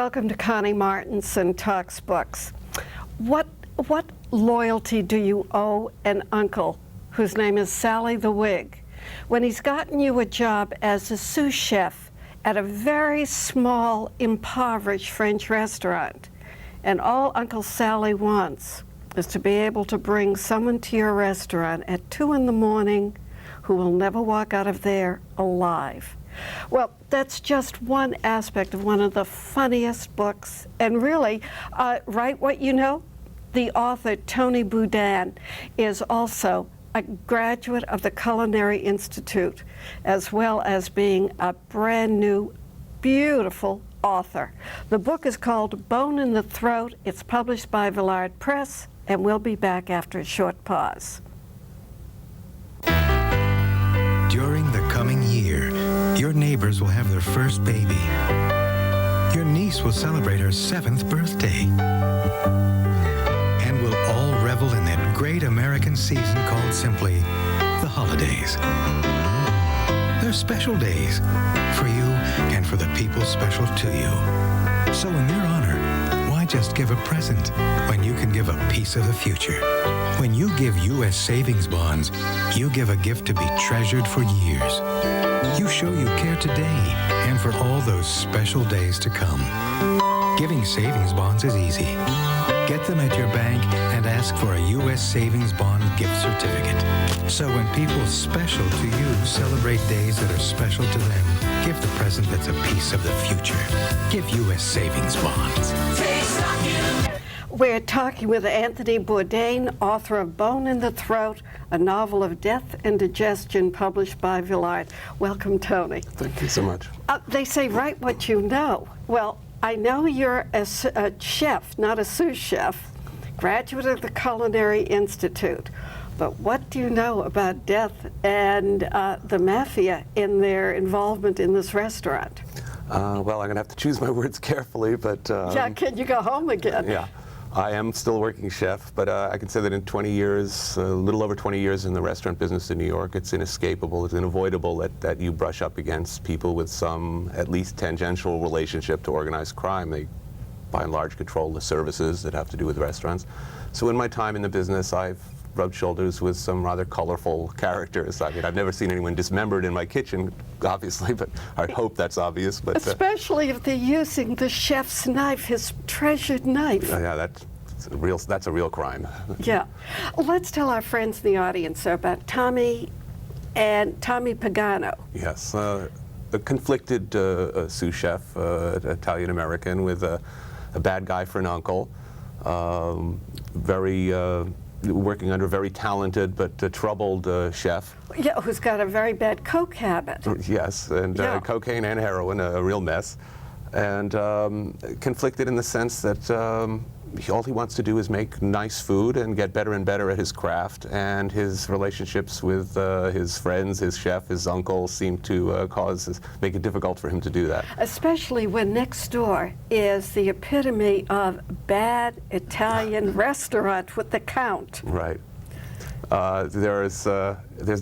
Welcome to Connie Martinson Talks Books. What loyalty do you owe an uncle whose name is Sally the Wig when he's gotten you a job as a sous chef at a very small, impoverished French restaurant? And all Uncle Sally wants is to be able to bring someone to your restaurant at 2 in the morning who will never walk out of there alive. Well, that's just one aspect of one of the funniest books. And really, Write What You Know, the author, Tony Bourdain, is also a graduate of the Culinary Institute, as well as being a brand new, beautiful author. The book is called Bone in the Throat. It's published by Villard Press, and we'll be back after a short pause. During the coming year, your neighbors will have their first baby. Your niece will celebrate her 7th birthday. And we'll all revel in that great American season called simply the holidays. They're special days for you and for the people special to you. So in their honor, why just give a present when you can give a piece of the future? When you give U.S. savings bonds, you give a gift to be treasured for years. You show you care today and for all those special days to come. Giving savings bonds is easy. Get them at your bank and ask for a U.S. savings bond gift certificate. So when people special to you celebrate days that are special to them, give the present that's a piece of the future. Give U.S. savings bonds. We're talking with Anthony Bourdain, author of Bone in the Throat, a novel of death and digestion published by Villard. Welcome, Tony. Thank you so much. They say write what you know. Well, I know you're a chef, not a sous chef, graduate of the Culinary Institute. But what do you know about death and the mafia in their involvement in this restaurant? Well, I'm going to have to choose my words carefully, but... yeah, can you go home again? Yeah. I am still a working chef, but I can say that in 20 years, a little over 20 years in the restaurant business in New York, it's inescapable, it's unavoidable that you brush up against people with some at least tangential relationship to organized crime. They, by and large, control the services that have to do with restaurants. So in my time in the business, I've rubbed shoulders with some rather colorful characters. I mean, I've never seen anyone dismembered in my kitchen, obviously, but I hope that's obvious. But especially if they're using the chef's knife, his treasured knife. Yeah, that's a real crime. Yeah. Let's tell our friends in the audience about Tommy Pagano. Yes, a conflicted sous chef, Italian-American, with a bad guy for an uncle, working under a very talented but troubled chef. Yeah, who's got a very bad coke habit. Yes, and yeah. Cocaine and heroin, a real mess. And conflicted in the sense that all he wants to do is make nice food and get better and better at his craft, and his relationships with his friends, his chef, his uncle seem to make it difficult for him to do that. Especially when next door is the epitome of bad Italian restaurant with the Count. Right. There's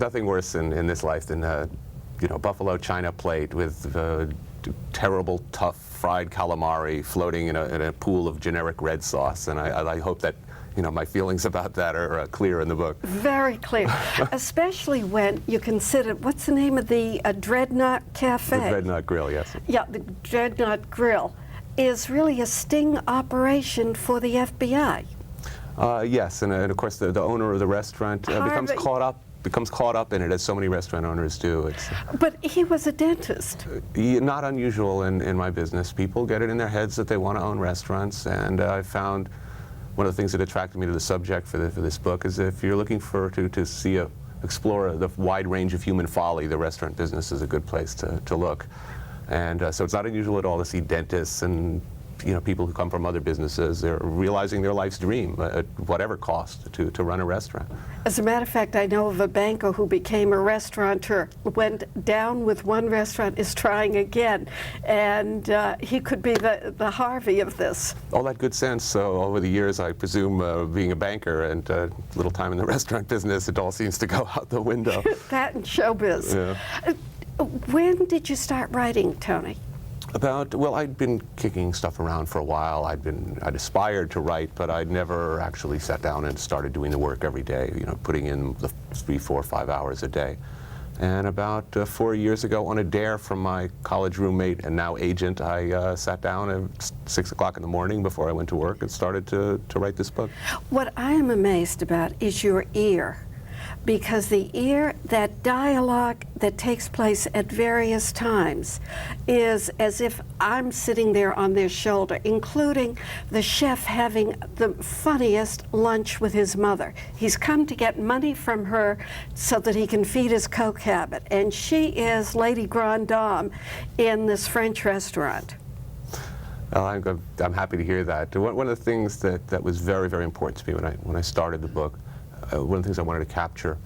nothing worse in this life than buffalo china plate with terrible, tough fried calamari floating in a pool of generic red sauce, and I hope that my feelings about that are clear in the book. Very clear, especially when you consider what's the name of the Dreadnought Cafe? The Dreadnought Grill, yes. Yeah, the Dreadnought Grill is really a sting operation for the FBI. Yes, and of course the owner of the restaurant becomes caught up in it, as so many restaurant owners do. But he was a dentist. Not unusual in my business. People get it in their heads that they want to own restaurants, and I found one of the things that attracted me to the subject for this book is if you're looking to explore the wide range of human folly, the restaurant business is a good place to look. And so it's not unusual at all to see dentists and people who come from other businesses. They're realizing their life's dream at whatever cost to run a restaurant. As a matter of fact, I know of a banker who became a restaurateur, went down with one restaurant, is trying again, and he could be the Harvey of this. All that good sense. So over the years, I presume, being a banker and little time in the restaurant business, it all seems to go out the window. That and showbiz. Yeah. When did you start writing, Tony? Well, I'd been kicking stuff around for a while. I'd aspired to write, but I'd never actually sat down and started doing the work every day, putting in the 3, 4, 5 hours a day. And about 4 years ago, on a dare from my college roommate and now agent, I sat down at 6 o'clock in the morning before I went to work and started to write this book. What I am amazed about is your ear, because the ear, that dialogue that takes place at various times, is as if I'm sitting there on their shoulder, including the chef having the funniest lunch with his mother. He's come to get money from her so that he can feed his coke habit, and she is Lady Grande Dame in this French restaurant. I'm happy to hear that. One of the things that was very, very important to me when I started the book, one of the things I wanted to capture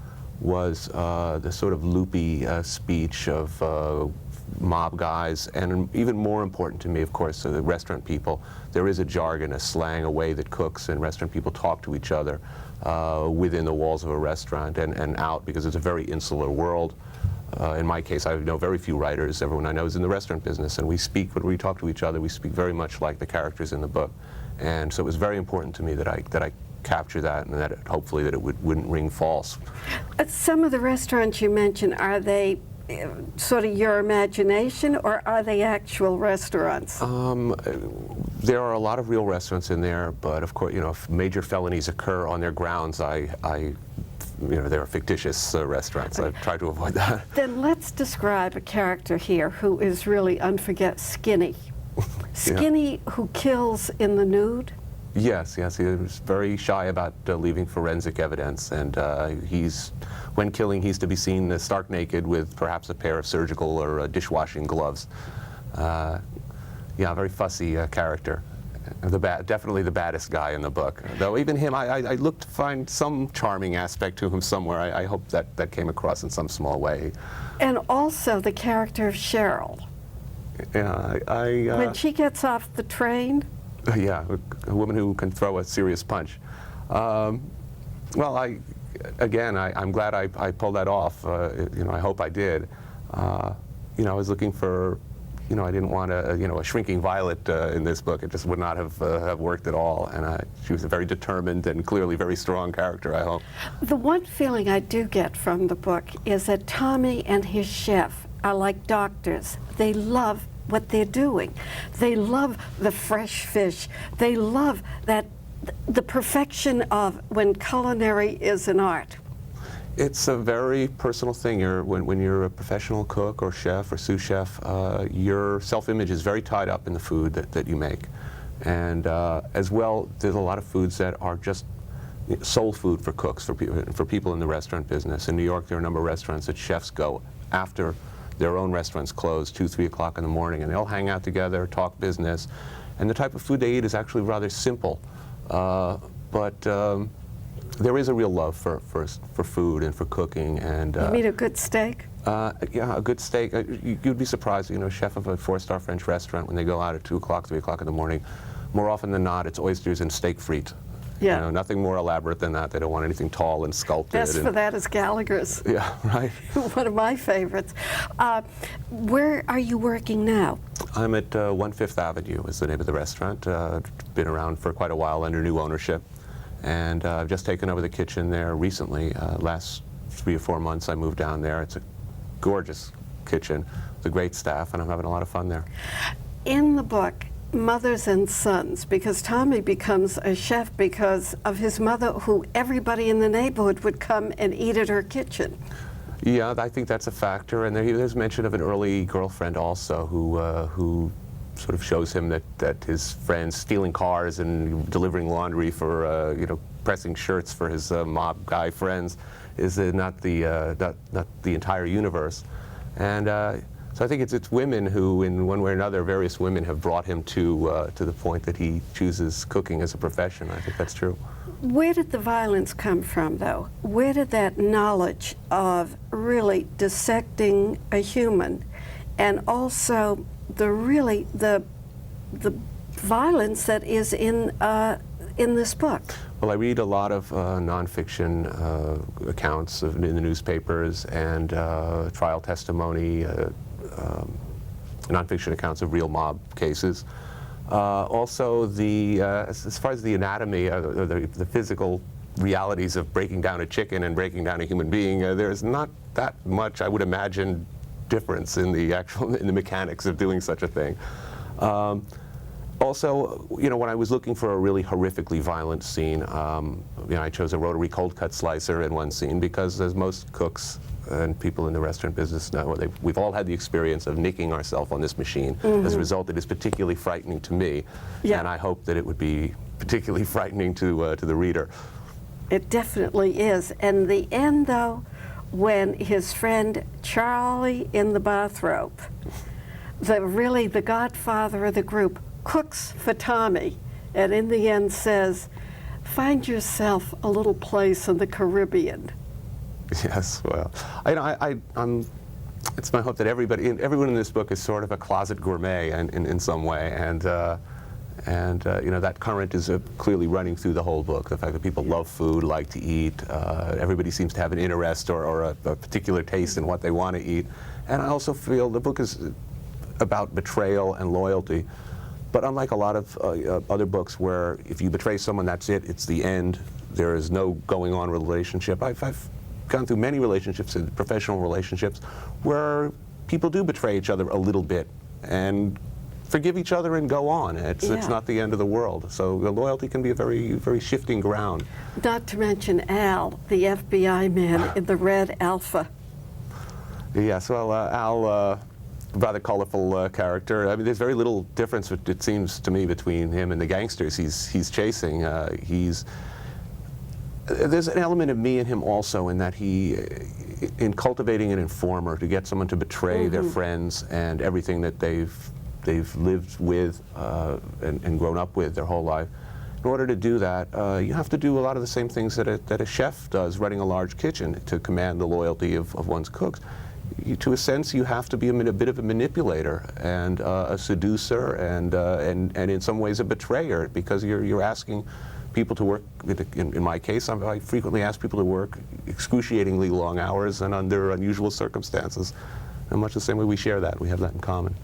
was the sort of loopy speech of mob guys, and even more important to me, of course, the restaurant people. There is a jargon, a slang, a way that cooks and restaurant people talk to each other within the walls of a restaurant and out, because it's a very insular world. In my case, I know very few writers. Everyone I know is in the restaurant business, and when we talk to each other, we speak very much like the characters in the book. And so it was very important to me that I capture that, and that hopefully that it wouldn't ring false. Some of the restaurants you mentioned, are they sort of your imagination, or are they actual restaurants? There are a lot of real restaurants in there, but of course, if major felonies occur on their grounds, there are fictitious restaurants. I've tried to avoid that. Then let's describe a character here who is really Skinny. Skinny, who kills in the nude? Yes, he was very shy about leaving forensic evidence, and when killing, he's to be seen stark naked with perhaps a pair of surgical or dishwashing gloves. A very fussy character. Definitely the baddest guy in the book. Though even him, I looked to find some charming aspect to him somewhere. I hope that came across in some small way. And also the character of Cheryl. Yeah, when she gets off the train. Yeah, a woman who can throw a serious punch. I'm glad I pulled that off. I hope I did. I was looking for, I didn't want a shrinking violet in this book. It just would not have worked at all. And she was a very determined and clearly very strong character, I hope. The one feeling I do get from the book is that Tommy and his chef are like doctors. They love what they're doing. They love the fresh fish. They love the perfection of when culinary is an art. It's a very personal thing. When you're a professional cook or chef or sous chef, your self-image is very tied up in the food that you make. And as well, there's a lot of foods that are just soul food for cooks, for people in the restaurant business. In New York, there are a number of restaurants that chefs go after their own restaurants close 2, 3 o'clock in the morning, and they'll hang out together, talk business. And the type of food they eat is actually rather simple. But there is a real love for food and for cooking. And you mean a good steak? Yeah, a good steak. You'd be surprised, a chef of a 4-star French restaurant, when they go out at 2 o'clock, 3 o'clock in the morning, more often than not, it's oysters and steak frites. Yeah. Nothing more elaborate than that. They don't want anything tall and sculpted. Best for that is Gallagher's. Yeah, right. One of my favorites. Where are you working now? I'm at 1 Fifth Avenue is the name of the restaurant. Been around for quite a while under new ownership. And I've just taken over the kitchen there recently. Last 3 or 4 months I moved down there. It's a gorgeous kitchen with a great staff, and I'm having a lot of fun there. In the book, Mothers and Sons, because Tommy becomes a chef because of his mother, who everybody in the neighborhood would come and eat at her kitchen. Yeah, I think that's a factor. And there's mention of an early girlfriend also who sort of shows him that his friends stealing cars and delivering laundry for pressing shirts for his mob guy friends is not the entire universe. And so I think it's women who, in one way or another, various women have brought him to the point that he chooses cooking as a profession. I think that's true. Where did the violence come from, though? Where did that knowledge of really dissecting a human, and also the violence that is in this book? Well, I read a lot of nonfiction accounts in the newspapers and trial testimony, nonfiction accounts of real mob cases. Also, as far as the anatomy, the physical realities of breaking down a chicken and breaking down a human being, there's not that much, I would imagine, difference in the mechanics of doing such a thing. Also, when I was looking for a really horrifically violent scene, I chose a rotary cold cut slicer in one scene because, as most cooks and people in the restaurant business know, we've all had the experience of nicking ourselves on this machine. As a result, it is particularly frightening to me, and I hope that it would be particularly frightening to the reader. It definitely is. And the end, though, when his friend Charlie in the bathrobe, the godfather of the group, cooks for Tommy, and in the end says, "Find yourself a little place in the Caribbean." Yes, well, it's my hope that everyone in this book is sort of a closet gourmet in some way, and that current is clearly running through the whole book. The fact that people love food, like to eat, everybody seems to have an interest or a particular taste in what they want to eat. And I also feel the book is about betrayal and loyalty. But unlike a lot of other books where if you betray someone, that's it, it's the end, there is no going on relationship. I've gone through many relationships, professional relationships, where people do betray each other a little bit and forgive each other and go on. It's not the end of the world. So the loyalty can be a very, very shifting ground. Not to mention Al, the FBI man in the red Alpha. Yes, well, Al, rather colorful character. I mean, there's very little difference, it seems to me, between him and the gangsters he's chasing. There's an element of me in him also, in that in cultivating an informer, to get someone to betray their friends and everything that they've lived with and grown up with their whole life. In order to do that, you have to do a lot of the same things that a chef does running a large kitchen to command the loyalty of one's cooks. To a sense, you have to be a bit of a manipulator and a seducer and in some ways a betrayer, because you're asking people to work. In my case, I frequently ask people to work excruciatingly long hours and under unusual circumstances. In much the same way we share that. We have that in common.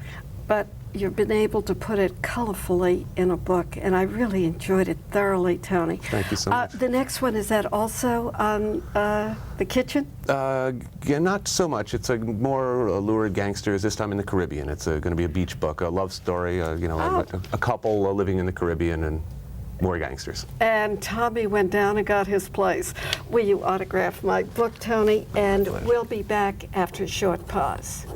But you've been able to put it colorfully in a book, and I really enjoyed it thoroughly, Tony. Thank you so much. The next one, is that also on the kitchen? Yeah, not so much. It's a more lurid gangsters, this time in the Caribbean. It's going to be a beach book, a love story, a couple living in the Caribbean and more gangsters. And Tommy went down and got his place. Will you autograph my book, Tony? And we'll be back after a short pause.